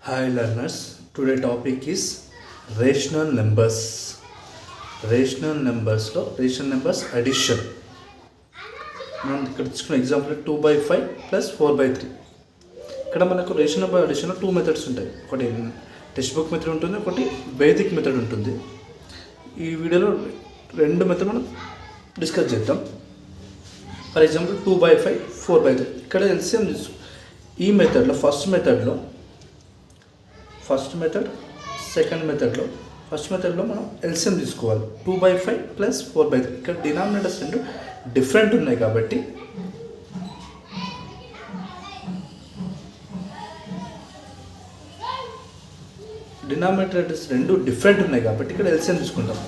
Hi learners, today topic is rational numbers. Rational నెంబర్స్లో rational numbers addition. మనం ఇక్కడ తీసుకున్న ఎగ్జాంపుల్ 2/5 ప్లస్ 4/3. ఇక్కడ మనకు రేషనల్ నెంబర్ అడిషన్లో 2 మెథడ్స్ ఉంటాయి. ఒకటి టెక్స్ట్ బుక్ మెథడ్ ఉంటుంది, ఒకటి బేసిక్ మెథడ్ ఉంటుంది. ఈ వీడియోలో రెండు మెథడ్ మనం డిస్కస్ చేద్దాం. For example 2/5 4/3. ఇక్కడ ఎల్సిఎం ఈ మెథడ్లో ఫస్ట్ మెథడ్ సెకండ్ మెథడ్లో ఫస్ట్ మెథడ్లో మనం ఎల్సిఎం తీసుకోవాలి. 2/5 ప్లస్ 4/3. ఇక్కడ డినామినేటర్స్ రెండు డిఫరెంట్ ఉన్నాయి కాబట్టి ఇక్కడ ఎల్సిఎం తీసుకుంటాం.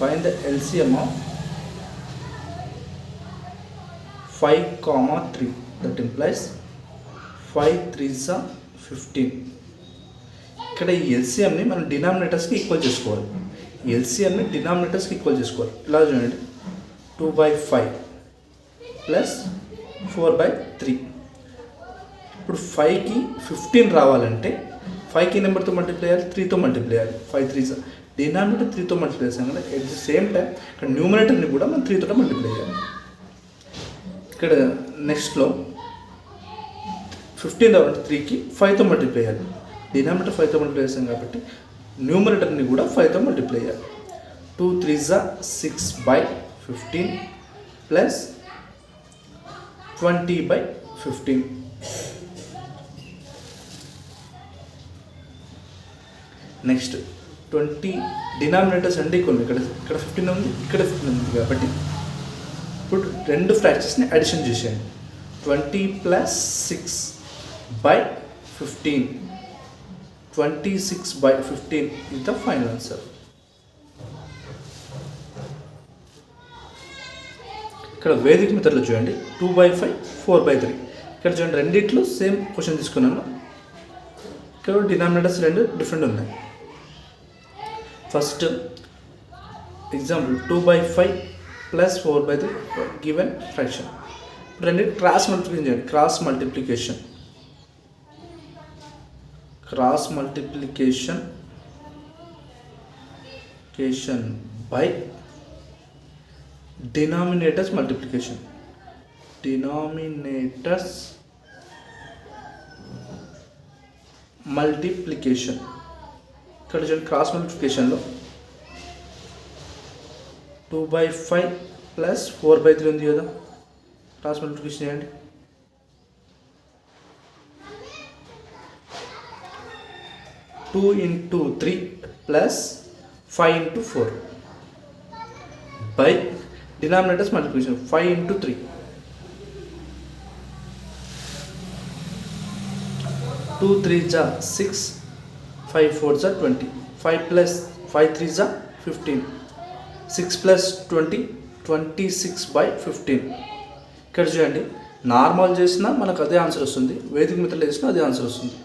Find the LCM of 5, 3. That implies 5 3s 15. ఇక్కడ ఈ ఎల్సిఎంని మనం డినామినేటర్స్కి ఈక్వల్ చేసుకోవాలి. ఇలా చూడండి, 2/5 ప్లస్ 4/3. ఇప్పుడు 5కి 15 రావాలంటే 5కి నెంబర్తో మల్టిప్లై చేయాలి, 3తో మల్టిప్లై చేయాలి. 5 3s డినామినేటర్ 3తో మల్టిప్లై చేసాం కదా. ఎట్ ది సేమ్ టైం ఇక్కడ న్యూమరేటర్ని కూడా మనం 3తో మల్టిప్లై చేయాలి. ఇక్కడ నెక్స్ట్లో 15 రావాలంటే 3కి 5తో మల్టిప్లై చేయాలి. డినామినేటర్ 5తో మల్టిప్లై చేసాం కాబట్టి న్యూమరేటర్ని కూడా 5తో మల్టిప్లై చేయాలి. 2 3s 6/15 ప్లస్ 20/15. నెక్స్ట్ 20 డినామినేటర్స్ అంటే ఇక్కడ 15 ఉంది, ఇక్కడ 15 ఉంది కాబట్టి ఇప్పుడు రెండు ఫ్రాక్షన్స్ని అడిషన్ చేసేయండి. 20 plus 6/15. 26/15 is the final answer. ఇక్కడ వేదిక మెథడ్లో చూడండి, 2/5 4/3. ఇక్కడ చూడండి, రెండిట్లో సేమ్ క్వశ్చన్ తీసుకున్నాను. ఇక్కడ డినామినేటర్స్ రెండు డిఫరెంట్ ఉన్నాయి. First example 2/5 plus 4/3 given fraction. ఇప్పుడు రెండు క్రాస్ మల్టిప్లికేషన్ చేయండి. Cross multiplication by denominators multiplication. ఇక్కడ చూడండి, క్రాస్ మల్టిప్లికేషన్లో 2/5 ప్లస్ 4/3 ఉంది కదా. క్రాస్ మల్టిప్లికేషన్ చేయండి. 2 into 3 plus 5 into 4 by denominators multiplication. 5 into 3, 2 3s 6, 5 4s 20. 5 plus 5 3s 15. 6 plus 20 26/15. ఇక్కడ చూడండి, నార్మల్ చేసినా మనకు అదే ఆన్సర్ వస్తుంది, వేదిక మెథడ్లో చేసినా అదే ఆన్సర్ వస్తుంది.